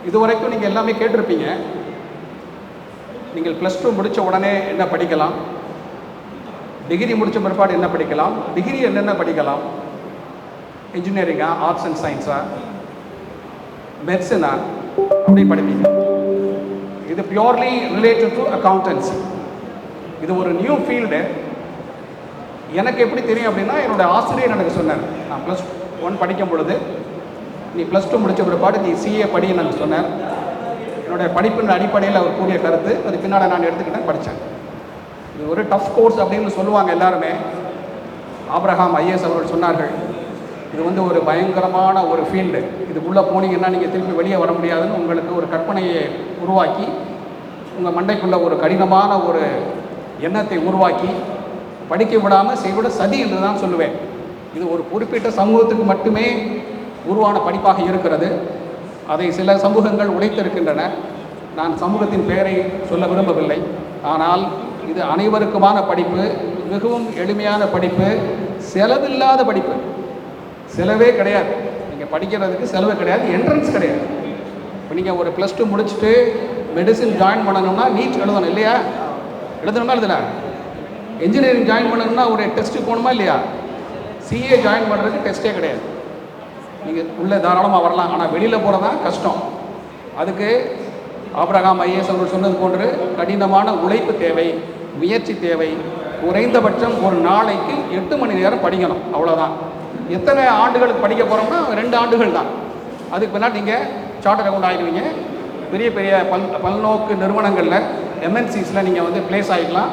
இதுவரைக்கும் நீங்கள் எல்லாமே கேட்டிருப்பீங்க. நீங்கள் +2 முடித்த உடனே என்ன படிக்கலாம், டிகிரி முடித்த பிற்பாடு என்ன படிக்கலாம், டிகிரி என்னென்ன படிக்கலாம், இன்ஜினியரிங்கா, ஆர்ட்ஸ் அண்ட் சயின்ஸா, மெடிசனா, அப்படி படிப்பீங்க. இது பியூர்லி ரிலேட்டட் டு அக்கௌண்டன்சி. இது ஒரு நியூ ஃபீல்டு. எனக்கு எப்படி தெரியும் அப்படின்னா, என்னோடய ஆசிரியர் எனக்கு சொன்னார். நான் +1 படிக்கும் பொழுது, நீ +2 முடித்த பிற்பாடு நீ CA படின்னு எனக்கு சொன்னார். என்னுடைய படிப்பின் அடிப்படையில் அவர் கூறிய கருத்து, அது பின்னால் நான் எடுத்துக்கிட்டேன், படித்தேன். இது ஒரு டஃப் கோர்ஸ் அப்படின்னு சொல்லுவாங்க எல்லாருமே. ஆப்ரஹாம் IAS அவர்கள் சொன்னார்கள், இது வந்து ஒரு பயங்கரமான ஒரு ஃபீல்டு, இதுக்குள்ளே போனீங்கன்னா நீங்கள் திருப்பி வெளியே வர முடியாதுன்னு உங்களுக்கு ஒரு கற்பனையை உருவாக்கி, உங்கள் மண்டைக்குள்ளே ஒரு கடினமான ஒரு எண்ணத்தை உருவாக்கி படிக்க விடாமல் செய்விட சதி என்று தான் சொல்லுவேன். இது ஒரு குறிப்பிட்ட சமூகத்துக்கு மட்டுமே உருவான படிப்பாக இருக்கிறது. அதை சில சமூகங்கள் உடைத்திருக்கின்றன. நான் சமூகத்தின் பெயரை சொல்ல விரும்பவில்லை. ஆனால் இது அனைவருக்குமான படிப்பு, மிகவும் எளிமையான படிப்பு, செலவில்லாத படிப்பு. செலவே கிடையாது, நீங்கள் படிக்கிறதுக்கு செலவு கிடையாது, என்ட்ரன்ஸ் கிடையாது. இப்போ நீங்கள் ஒரு +2 முடிச்சுட்டு மெடிசின் ஜாயின் பண்ணணும்னா நீட் எழுதணும் இல்லையா? எழுதணுமா எழுதல? இன்ஜினியரிங் ஜாயின் பண்ணணும்னா ஒரு டெஸ்ட்டு போகணுமா இல்லையா? CA ஜாயின் பண்ணுறதுக்கு டெஸ்ட்டே கிடையாது, நீங்கள் உள்ளே தாராளமாக வரலாம். ஆனால் வெளியில் போகிறது தான் கஷ்டம். அதுக்கு ஆப்ரஹாம் IAS அவர்கள் சொன்னது போன்று கடினமான உழைப்பு தேவை, முயற்சி தேவை. குறைந்தபட்சம் ஒரு நாளைக்கு 8 மணி நேரம் படிக்கணும், அவ்வளோதான். எத்தனை ஆண்டுகளுக்கு படிக்க போகிறோம்னா 2 ஆண்டுகள் தான். அதுக்கு பின்னாடி நீங்கள் சார்ட்டர்ட் அக்கௌண்ட் ஆகிடுவீங்க. பெரிய பெரிய பல்நோக்கு நிறுவனங்களில் MNCஸில் நீங்கள் வந்து ப்ளேஸ் ஆகிக்கலாம்.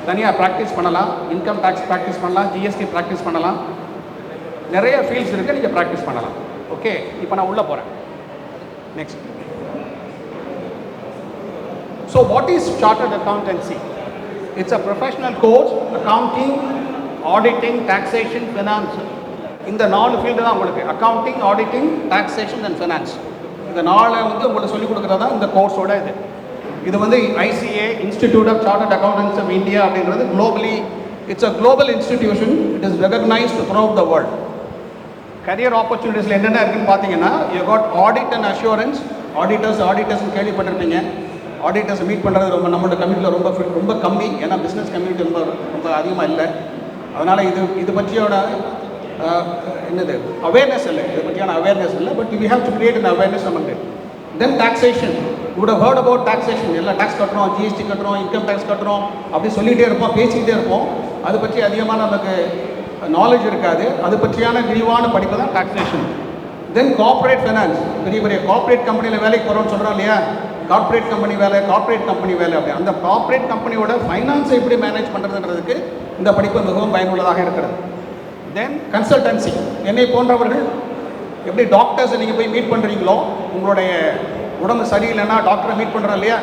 தனியாக ப்ராக்டிஸ் பண்ணலாம், இன்கம் டேக்ஸ் ப்ராக்டிஸ் பண்ணலாம், GST ப்ராக்டிஸ் பண்ணலாம். நிறைய ஃபீல்ட்ஸ் இருக்குது, நீங்கள் ப்ராக்டிஸ் பண்ணலாம். ஓகே, இப்போ நான் உள்ளே போகிறேன். Next. So what is chartered accountancy? It's a professional course. Accounting, auditing, taxation, finance. இந்த 4 ஃபீல்டு தான் உங்களுக்கு. Accounting, auditing, taxation and finance. இந்த 4 வந்து உங்களுக்கு சொல்லிக் கொடுக்குறதா இந்த கோர்ஸோட இது வந்து ICA, institute of chartered accountants of India அப்படின்றது globally, it's a global institution. It is recognised throughout the world. Career ஆப்பர்ச்சுனிட்டிஸில் என்னென்ன இருக்குன்னு பார்த்தீங்கன்னா, you got audit and assurance. ஆடிட்டர்ஸ்னு கேள்விப்பட்டிருப்பீங்க. ஆடிட்டர்ஸ் மீட் பண்ணுறது நம்மளோட கம்யூனிட்டியில் ரொம்ப கம்மி. ஏன்னா பிஸ்னஸ் கம்யூனிட்டி ரொம்ப அதிகமாக இல்லை. அதனால் இது பற்றியோட என்னது அவேர்னஸ் இல்லை, இதை பற்றியான அவேர்னஸ் இல்லை. But we have to create an awareness among it. Then taxation. You would have heard about taxation. எல்லாம் டாக்ஸ் கட்டுறோம், GST கட்டுறோம், இன்கம் டேக்ஸ் கட்டுறோம், அப்படி சொல்லிகிட்டே இருப்போம், பேசிக்கிட்டே இருப்போம். அது பற்றி அதிகமாக நமக்கு நாலேஜ் இருக்காது. அது பற்றியான விரிவான படிப்பு தான் டாக்ஸேஷன். தென் கார்ப்பரேட் ஃபைனான்ஸ். பெரிய பெரிய கார்ப்பரேட் கம்பெனியில் வேலைக்கு போகிறோம்னு சொல்கிறோம் இல்லையா? கார்ப்பரேட் கம்பெனி வேலை அப்படி அந்த கார்ப்பரேட் கம்பெனியோட ஃபைனான்ஸை எப்படி மேனேஜ் பண்ணுறதுன்றதுக்கு இந்த படிப்பு மிகவும் பயனுள்ளதாக இருக்கிறது. தென் கன்சல்டன்சி. என்னை போன்றவர்கள் எப்படி டாக்டர்ஸை நீங்கள் போய் மீட் பண்ணுறீங்களோ, உங்களுடைய உடம்பு சரியில்லைன்னா டாக்டரை மீட் பண்ணுறோம் இல்லையா?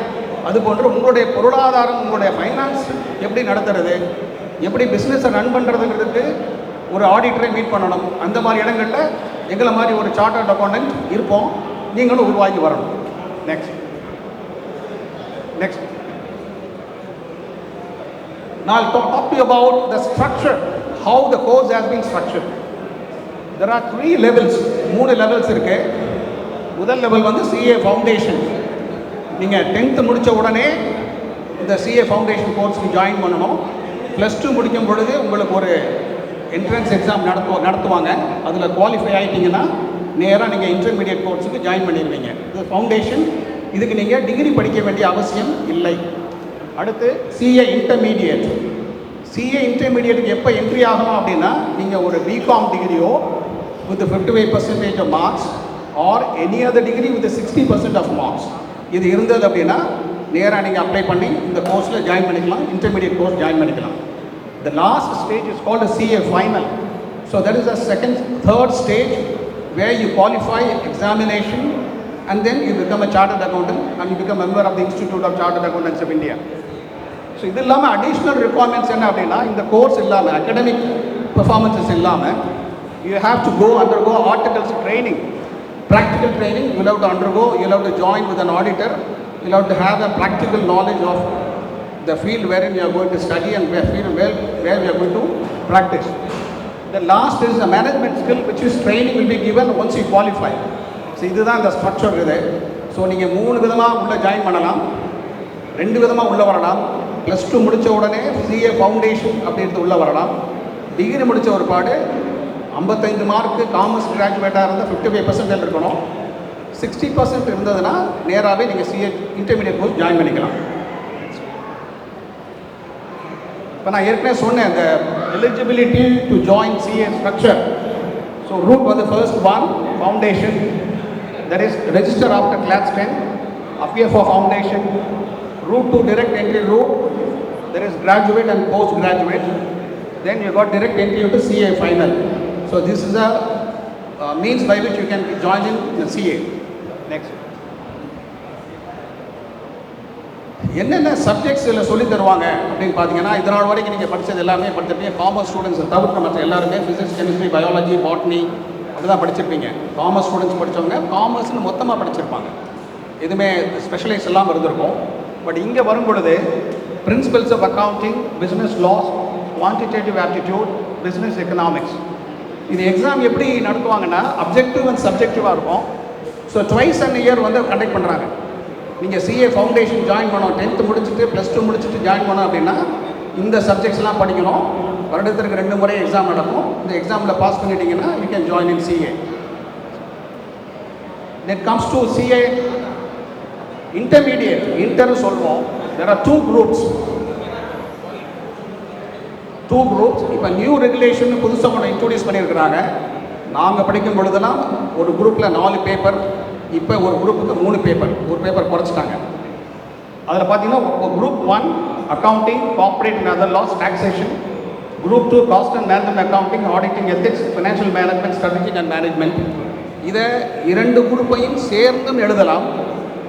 அதுபோன்று உங்களுடைய பொருளாதாரம், உங்களுடைய ஃபைனான்ஸ் எப்படி நடத்துறது, எப்படி பிஸ்னஸை ரன் பண்ணுறதுங்கிறதுக்கு ஒரு ஆடிட்டரை மீட் பண்ணணும். அந்த மாதிரி இடங்களில் எங்களை மாதிரி ஒரு சார்ட்டர்ட் அக்கௌண்டன்ட் இருப்போம். நீங்களும் உருவாக்கி வரணும். Next. Now I'll talk to you about the structure, how the course has been structured. There are 3 levels. 3 levels இருக்கு. முதல் லெவல் வந்து CA ஃபவுண்டேஷன். நீங்கள் 10th முடித்த உடனே இந்த CA ஃபவுண்டேஷன் கோர்ஸ்க்கு ஜாயின் பண்ணணும். +2 முடிக்கும் பொழுது உங்களுக்கு ஒரு என்ட்ரன்ஸ் எக்ஸாம் நடத்துவாங்க. அதில் குவாலிஃபை ஆகிட்டிங்கன்னா நேராக நீங்கள் இன்டர்மீடியட் கோர்ஸுக்கு ஜாயின் பண்ணிடுவீங்க. இது ஃபவுண்டேஷன். இதுக்கு நீங்கள் டிகிரி படிக்க வேண்டிய அவசியம் இல்லை. அடுத்து CA இன்டர்மீடியட். CA இன்டர்மீடியட்டுக்கு எப்போ என்ட்ரி ஆகணும் அப்படின்னா, நீங்கள் ஒரு BCom டிகிரியோ with 55% of marks or any other degree with 60% of marks இது இருந்தது அப்படின்னா நேராக நீங்கள் அப்ளை பண்ணி இந்த கோர்ஸில் ஜாயின் பண்ணிக்கலாம். இன்டர்மீடியட் கோர்ஸ் ஜாயின் பண்ணிக்கலாம். The last stage is called a CA final. So that is the third stage where you qualify examination and then you become a chartered accountant and you become a member of the Institute of Chartered Accountants of India. So இது இல்லாமல் additional requirements என்ன அப்படின்னா, இந்த course இல்லாமல் academic performances இல்லாமல் you have to undergo articles training, practical training. You have to undergo, you have to join with an auditor, you have to have a practical knowledge of the field wherein you are going to study and where you are going to practice. The last is the management skill, which is training will be given once you qualify. So இதுதான் இந்த structure இது. So நீங்கள் 3 விதமாக உள்ளே join பண்ணலாம், 2 விதமாக உள்ளே வரலாம். +2 முடித்த உடனே சிஏ ஃபவுண்டேஷன் அப்படின்றது உள்ளே வரலாம். டிகிரி முடித்த ஒரு பாடு 55 மார்க்கு காமர்ஸ் கிராஜுவேட்டாக இருந்தால் 55% இருக்கணும். 60% இருந்ததுன்னா நேராகவே நீங்கள் சிஏ இன்டர்மீடியட் கோர்ஸ் ஜாயின் பண்ணிக்கலாம். இப்போ நான் ஏற்கனவே சொன்னேன் இந்த eligibility to join CA structure. So route வந்து first one foundation, that is register after class 10, appear for foundation. Route to direct entry route, there is graduate and postgraduate. Then you got direct entry into CA final. So this is a means by which you can join in the CA. Next. என்னென்ன subjects இதில் சொல்லி தருவாங்க அப்படின்னு பார்த்தீங்கன்னா, இதனால் வரைக்கும் நீங்கள் படித்தது எல்லாமே படிச்சிருப்பீங்க. காமர்ஸ் ஸ்டூடெண்ட்ஸ் தவிர்க்க மற்ற எல்லாருமே ஃபிசிக்ஸ், கெமிஸ்ட்ரி, பயாலஜி, பாட்னி அதுதான் படிச்சிருப்பீங்க. காமர்ஸ் ஸ்டூடெண்ட்ஸ் படித்தவங்க காமர்ஸ்னு மொத்தமாக படிச்சிருப்பாங்க, எதுவுமே ஸ்பெஷலைஸ் இல்லாமல் இருந்திருக்கும். பட் இங்கே வரும் பொழுது principles of accounting, business laws, quantitative aptitude, business economics. இது எக்ஸாம் எப்படி நடத்துவாங்கன்னா அப்ஜெக்டிவ் அண்ட் சப்ஜெக்டிவாக இருக்கும். ஸோ ட்வைஸ் அண்ட் இயர் வந்து கண்டக்ட் பண்ணுறாங்க. நீங்கள் சிஏ ஃபவுண்டேஷன் ஜாயின் பண்ணோம், 10th முடிச்சுட்டு +2 முடிச்சுட்டு ஜாயின் பண்ணோம் அப்படின்னா இந்த சப்ஜெக்ட்ஸ்லாம் படிக்கணும். வருடத்திற்கு 2 முறை எக்ஸாம் நடக்கும். இந்த எக்ஸாமில் பாஸ் பண்ணிட்டீங்கன்னா you can join in CA. That comes to CA intermediate, inter சொல்வோம். There are two groups. இப்போ நியூ ரெகுலேஷன் புதுசாக ஒன்று இன்ட்ரோடியூஸ் பண்ணியிருக்கிறாங்க. நாங்கள் படிக்கும் பொழுதுலாம் ஒரு குரூப்பில் 4 பேப்பர், இப்போ ஒரு குரூப்புக்கு 3 பேப்பர், ஒரு பேப்பர் குறைச்சிட்டாங்க. அதில் பார்த்தீங்கன்னா group 1 accounting, corporate and other laws, taxation. Group 2 cost and management accounting, auditing, ethics, financial management, strategic and management. இதை 2 குரூப்பையும் சேர்ந்தும் எழுதலாம்,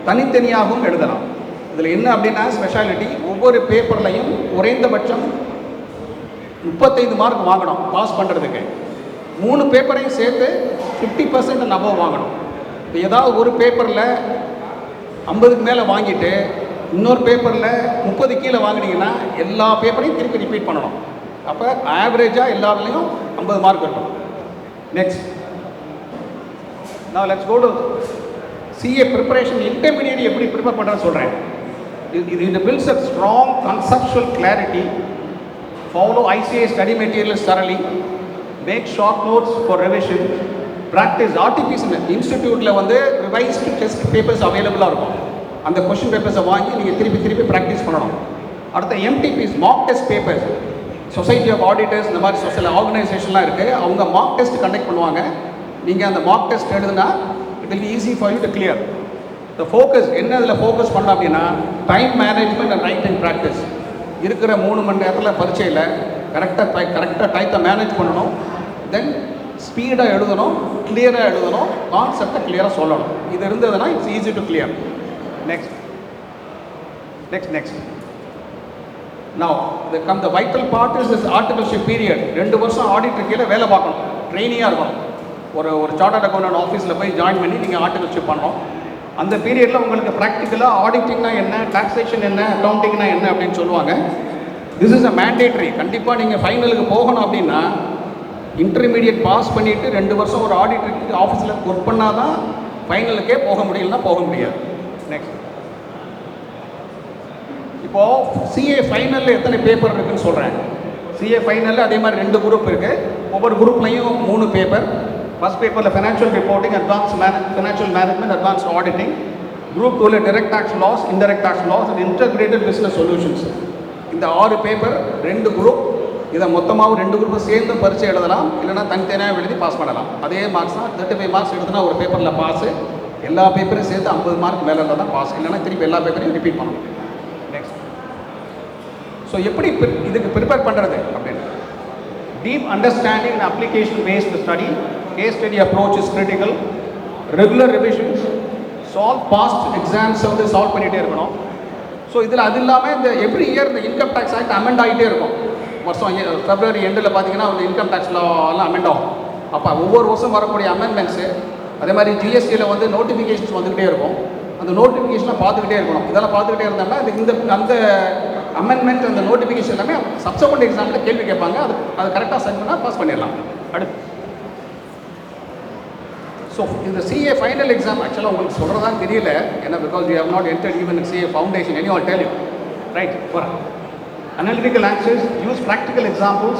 தனித்தனியாகவும் எழுதலாம். இதில் என்ன அப்படின்னா ஸ்பெஷாலிட்டி, ஒவ்வொரு பேப்பர்லையும் குறைந்தபட்சம் 35 மார்க் வாங்கணும் பாஸ் பண்ணுறதுக்கு. 3 பேப்பரையும் சேர்த்து 50% நபர் வாங்கணும். இப்போ ஏதாவது ஒரு பேப்பரில் 50க்கு மேலே வாங்கிட்டு இன்னொரு பேப்பரில் 30 கீழே வாங்கினீங்கன்னா எல்லா பேப்பரையும் திருப்பி ரிப்பீட் பண்ணணும். அப்போ ஆவரேஜாக எல்லாத்துலேயும் 50 மார்க் இருக்கும். நெக்ஸ்ட், நான் let's go to CA preparation. Intermediate எப்படி ப்ரிப்பேர் பண்ணுறேன்னு சொல்கிறேன். இது builds a strong conceptual clarity, follow ICA study materials thoroughly, make short notes for revision, practice RTPs. இன்ஸ்டிடியூட்டில் வந்து ரிவைஸ்டு டெஸ்ட் பேப்பர்ஸ் அவைலபிளாக இருக்கும். அந்த கொஷின் பேப்பர்ஸை வாங்கி நீங்கள் திருப்பி ப்ராக்டிஸ் பண்ணணும். அடுத்த MTPs, mock test papers, society of auditors, இந்த மாதிரி சொசைல் ஆர்கனைசேஷன்லாம் இருக்குது. அவங்க மார்க் டெஸ்ட் கண்டக்ட் பண்ணுவாங்க. நீங்கள் அந்த மார்க் டெஸ்ட் எழுதுனா it will be easy for you to clear. இந்த ஃபோக்கஸ் என்ன இதில் ஃபோக்கஸ் பண்ணோம் அப்படின்னா time management and writing practice. இருக்கிற 3 மணி நேரத்தில் பரீட்சையில் கரெக்டாக டைத்தை மேனேஜ் பண்ணணும். தென் ஸ்பீடாக எழுதணும், கிளியராக எழுதணும், கான்செப்டை கிளியராக சொல்லணும். இது இருந்ததுன்னா it's easy to clear. Next. Now the vital part is this articleship period. 2 வருஷம் ஆடிட்டர் கீழே வேலை பார்க்கணும், ட்ரெயினியாக இருக்கணும். ஒரு சார்ட்டர்ட் அக்கௌண்டன்ட் ஆஃபீஸில் போய் ஜாயின் பண்ணி நீங்கள் ஆர்டிகல்ஷிப் பண்ணணும். அந்த பீரியடில் உங்களுக்கு ப்ராக்டிக்கலாக ஆடிட்டிங்னா என்ன, டாக்ஸேஷன் என்ன, அக்கௌண்டிங்னா என்ன அப்படின்னு சொல்லுவாங்க. This is a mandatory. கண்டிப்பாக நீங்கள் ஃபைனலுக்கு போகணும் அப்படின்னா இன்டர்மீடியட் பாஸ் பண்ணிவிட்டு 2 வருஷம் ஒரு ஆடிட்டருக்கு ஆஃபீஸில் ஒர்க் பண்ணால் தான் ஃபைனலுக்கே போக முடியலன்னா போக முடியாது. நெக்ஸ்ட், இப்போது சிஏ ஃபைனலில் எத்தனை பேப்பர் இருக்குதுன்னு சொல்கிறேன். சிஏ ஃபைனலில் அதே மாதிரி 2 குரூப் இருக்குது. ஒவ்வொரு குரூப்லையும் 3 பேப்பர். ஃபர்ஸ்ட் பேப்பரில் financial reporting, financial management, advance auditing. Group 2ல direct tax laws, indirect tax laws and integrated business solutions. இந்த 6 பேப்பர் 2 குரூப். இதை மொத்தமாகவும் 2 குரூப்பும் சேர்ந்து பரீட்சை எழுதலாம், இல்லைனா தனித்தனியாக எழுதி பாஸ் பண்ணலாம். அதே மார்க்ஸ் தான். 35 மார்க்ஸ் எடுத்துனா ஒரு பேப்பரில் பாஸு, எல்லா பேப்பரையும் சேர்த்து 50 மார்க் மேலே இருந்தால் தான் பாஸ், இல்லைனா திருப்பி எல்லா பேப்பரையும் ரிப்பீட் பண்ணணும். நெக்ஸ்ட், ஸோ எப்படி இதுக்கு ப்ரிப்பேர் பண்ணுறது அப்படின்னு, deep understanding and application based study, case study approach is critical, regular revisions, solve past exams வந்து சால்வ் பண்ணிகிட்டே இருக்கணும். ஸோ இதில் அது இல்லாமல் இந்த எவ்ரி இயர் இந்த இன்கம் டேக்ஸ் ஆக்ட் அமெண்ட் ஆகிட்டே இருக்கும். வருஷம் February எண்டில் பார்த்தீங்கன்னா அந்த இன்கம் டேக்ஸ் லாலாம் அமெண்ட் ஆகும். அப்போ ஒவ்வொரு வருஷம் வரக்கூடிய அமெண்ட்மெண்ட்ஸு, அதே மாதிரி ஜிஎஸ்டியில் வந்து நோட்டிஃபிகேஷன்ஸ் வந்துக்கிட்டே இருக்கும். அந்த நோட்டிஃபிகேஷனை பார்த்துக்கிட்டே இருக்கணும். இதெல்லாம் பார்த்துக்கிட்டே இருந்தோம்னா அந்த அமெண்ட்மெண்ட், அந்த நோட்டிஃபிகேஷன் எல்லாமே சப்செக்வெண்ட் எக்ஸாமில் கேள்வி கேட்பாங்க. அது கரெக்டாக சென்ட் பண்ணால் பாஸ் பண்ணிடலாம். அடுத்து ஸோ இந்த CA ஃபைனல் எக்ஸாம் ஆக்சுவலாக உங்களுக்கு சொல்கிறதான் தெரியல, ஏன்னா because you have not entered even in CA foundation. Any all tell you right. For analytical answers, use practical examples,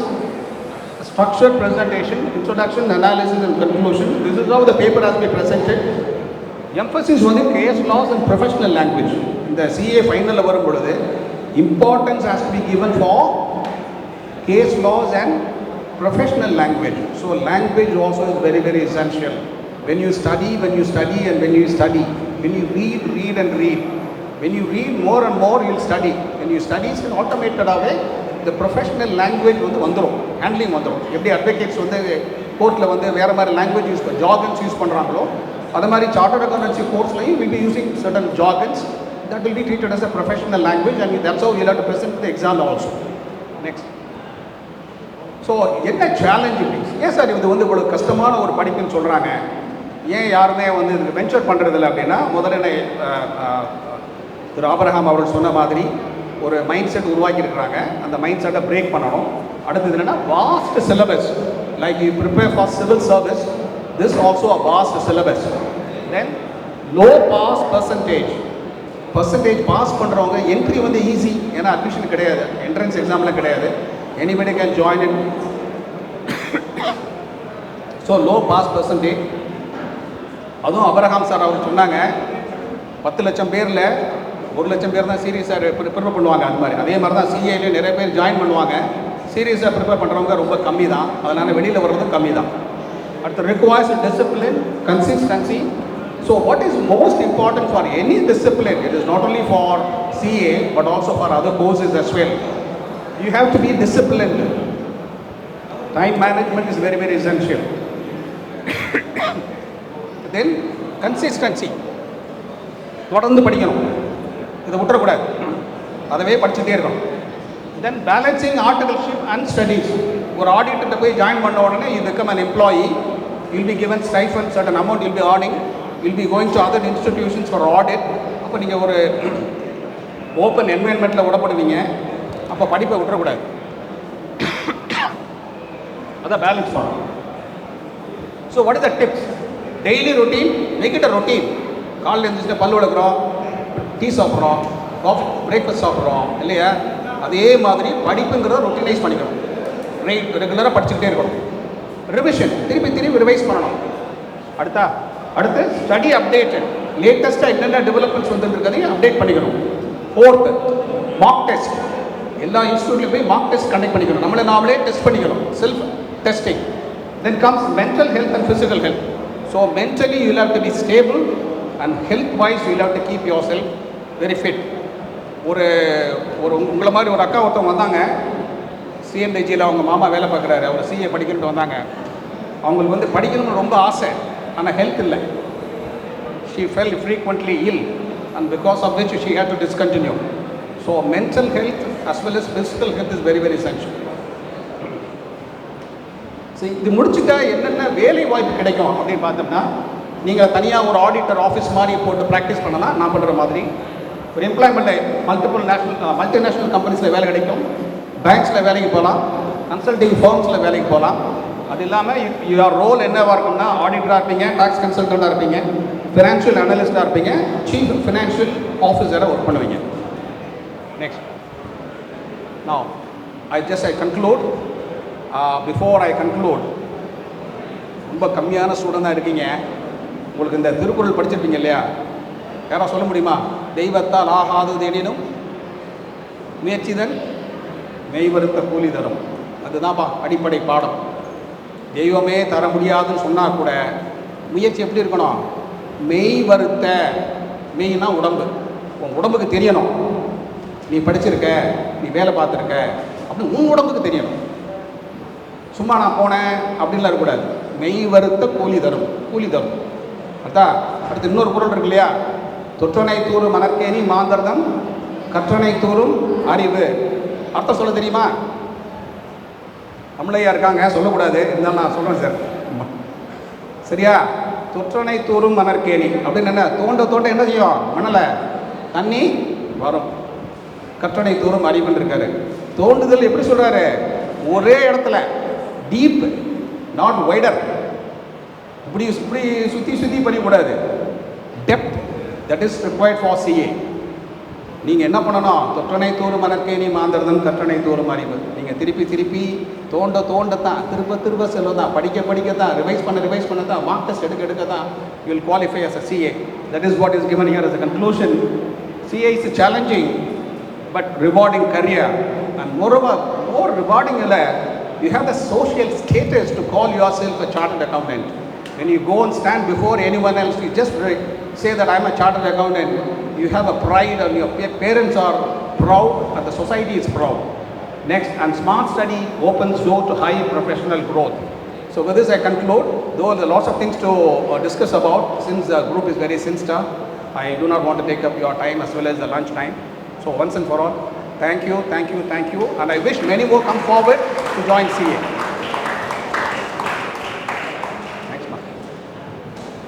structured presentation, introduction, analysis and conclusion. This is how the paper has been presented. Emphasis on the case laws and professional language. In the CA final varum poludhu importance has to be given for case laws and professional language. So language also is very, very essential. When you study and when you study, when you read and read, when you read more and more, you will study. When you study, it's automated away. The professional language வந்து வந்துரும், handling வந்துரும். எப்படி advocates வந்து கோர்ட்டில் வந்து வேறு மாதிரி language use ஜாகன்ஸ் use பண்ணுறாங்களோ, அது மாதிரி சார்ட்டர்ட் அக்கௌண்டன்சி கோர்ஸ்லையும் will be using certain jargons that will be treated as a professional language and that's how you have to present the exam also. Next, so என்ன சேலஞ்சு ப்ளீஸ்? ஏன் sir இது வந்து இவ்வளோ கஷ்டமான ஒரு படிப்புன்னு சொல்கிறாங்க, ஏன் யாருமே வந்து இதுக்கு வென்ச்சர் பண்ணுறதில்ல அப்படின்னா, முதல்ல திரு ஆபிரகாம் அவர்கள் சொன்ன மாதிரி ஒரு மைண்ட் செட் உருவாக்கியிருக்கிறாங்க. அந்த மைண்ட் செட்டை பிரேக் பண்ணணும். அடுத்தது என்னென்னா vast syllabus. Like you prepare for civil service, this also a vast syllabus. Then low pass percentage pass பண்ணுறவங்க என்ட்ரி வந்து ஈஸி, ஏன்னா அட்மிஷன் கிடையாது, என்ட்ரன்ஸ் எக்ஸாம்லாம் கிடையாது, anybody can join in. So low pass percentage. அதுவும் அபிரகாம் சார் அவர் சொன்னாங்க 10 லட்சம் பேரில் 1 லட்சம் பேர் தான் சீரியஸாக ப்ரிப்பேர் பண்ணுவாங்க. அந்த மாதிரி அதே மாதிரி தான் சிஏலே நிறைய பேர் ஜாயின் பண்ணுவாங்க, சீரியஸாக ப்ரிப்பேர் பண்ணுறவங்க ரொம்ப கம்மி தான், அதனால் வெளியில் வர்றதும் கம்மி தான். அடுத்து requires discipline, consistency. So what is most important for any discipline? It is not only for CA but also for other courses as well. You have to be disciplined. Time management is very, very essential. Then consistency. தொடர்ந்து படிக்கணும், இதை விட்டுறக்கூடாது, அதவே படிச்சுட்டே இருக்கணும். தென் balancing articleship and studies. ஒரு ஆடிட்டர்கிட்ட போய் join பண்ண உடனே you become an employee, will be given stipend, certain amount will be earning, will be going to other institutions for audit. அப்போ நீங்கள் ஒரு ஓப்பன் என்வைரன்மெண்ட்டில் விடப்படுவீங்க, அப்போ படிப்பை விட்டுறக்கூடாது, அதான் பேலன்ஸ் பண்ணணும். So what is the tips? Daily routine, make it a routine. காலையில் எழுந்திரிச்சிட்டு பல் விளக்குறோம், டீ சாப்பிட்றோம், காஃபி பிரேக்ஃபாஸ்ட் சாப்பிட்றோம் இல்லையா, அதே மாதிரி படிப்புங்கிறத ரொட்டீனைஸ் பண்ணிக்கணும். ரெகுலராக படிச்சுக்கிட்டே இருக்கணும். ரிவிஷன், திருப்பி ரிவைஸ் பண்ணணும். அடுத்து ஸ்டடி அப்டேட்டட், லேட்டஸ்ட்டாக என்னென்ன டெவலப்மெண்ட்ஸ் வந்துருக்கிறதையும் அப்டேட் பண்ணிக்கணும். 4th mark test. எல்லா இன்ஸ்டியூட்லையும் போய் மார்க் டெஸ்ட் கண்டக்ட் பண்ணிக்கணும், நம்மளை நாமளே டெஸ்ட் பண்ணிக்கணும், self testing. Then comes mental health and physical health. So mentally you have to be stable and health wise you have to keep yourself very fit. ஒரு உங்களை மாதிரி ஒரு அக்கா ஒருத்தவங்க வந்தாங்க, சிஎம்டிஜியில் அவங்க மாமா வேலை பார்க்குறாரு, அவர் சிஏ படிக்கணும்னு வந்தாங்க. அவங்களுக்கு வந்து படிக்கணும்னு ரொம்ப ஆசை, ஆனால் ஹெல்த் இல்லை. She fell frequently ill and because of which she had to discontinue. So mental health as well as physical health is very, very essential. சரி, இது முடிச்சுட்டா என்னென்ன வேலை வாய்ப்பு கிடைக்கும் அப்படின்னு பார்த்தோம்னா, நீங்கள் தனியாக ஒரு ஆடிட்டர் ஆஃபீஸ் மாதிரி போட்டு ப்ராக்டிஸ் பண்ணலாம். நான் பண்ணுற மாதிரி ஒரு எம்ப்ளாய்மெண்ட்டை மல்டிநேஷ்னல் கம்பெனிஸில் வேலை கிடைக்கும், பேங்க்ஸில் வேலைக்கு போகலாம், கன்சல்டிங் ஃபர்ம்ஸில் வேலைக்கு போகலாம். அது இல்லாமல் யுவர் ரோல் என்னவாக இருக்கும்னா, ஆடிட்டராக இருப்பீங்க, டாக்ஸ் கன்சல்டண்ட்டாக இருப்பீங்க, ஃபினான்ஷியல் அனலிஸ்ட்டாக இருப்பீங்க, சீஃப் ஃபினான்ஷியல் ஆஃபீஸராக ஒர்க் பண்ணுவீங்க. Next, now I conclude. Before I conclude, ரொம்ப கம்மியான ஸ்டூடெண்டாக இருக்கீங்க, உங்களுக்கு இந்த திருக்குறள் படிச்சிருப்பீங்க இல்லையா, யாராவது சொல்ல முடியுமா? தெய்வத்தால் ஆகாதது எனினும் முயற்சிதன் மெய்வருத்த கூலி தரும். அதுதான்ப்பா அடிப்படை பாடம். தெய்வமே தர முடியாதுன்னு சொன்னால் கூட முயற்சி எப்படி இருக்கணும்? மெய் வருத்த, மெய்னா உடம்பு, உன் உடம்புக்கு தெரியணும் நீ படிச்சிருக்க, நீ வேலை பார்த்துருக்க அப்படின்னு உன் உடம்புக்கு தெரியணும். சும்மா நான் போனேன் அப்படின்லாம் இருக்கக்கூடாது. மெய் வருத்த கூலி தரும். அதான் அடுத்து இன்னொரு குறள் இருக்கு இல்லையா, தொற்றனை தூரும் மணற்கேணி மாந்தர்தம் கற்றனை தூரும் அறிவு. அர்த்தம் சொல்ல தெரியுமா? தமிழையா இருக்காங்க, சொல்லக்கூடாது, இருந்தாலும் நான் சொல்கிறேன் சார். சரியா? தொற்றனை தூரும் மணற்கேணி அப்படின்னு என்ன, தோண்ட என்ன செய்யும்? மணலை தண்ணி வரும். கற்றனை தூரும் அறிவுன்னு இருக்காரு. தோண்டுதல் எப்படி சொல்கிறாரு? ஒரே இடத்துல, டீப் நாட் வைடர். இப்படி இப்படி சுற்றி படிக்கக்கூடாது. Depth that is required for CA. நீங்கள் என்ன பண்ணணும், தொற்றனை தூறு மணற்கேணி மாந்தர்தன் கற்றனை தூறு அறிவு. நீங்கள் திருப்பி தோண்டத்தான், திரும்ப செல்வது தான், படிக்கத்தான், ரிவைஸ் பண்ண தான், மார்க் டெஸ்ட் எடுக்க தான், you will qualify as a CA. That is what is given here as a conclusion. CA is a challenging but rewarding career, and moreover, more rewarding you have the social status to call yourself a chartered accountant. When you go and stand before anyone else, you just say that I am a chartered accountant. You have a pride, and your parents are proud, and the society is proud. Next, and smart study opens door to high professional growth. So with this I conclude. Though there are lots of things to discuss about, since the group is very sincere, I do not want to take up your time as well as the lunch time. So once and for all, thank you, and I wish many more come forward to join CA.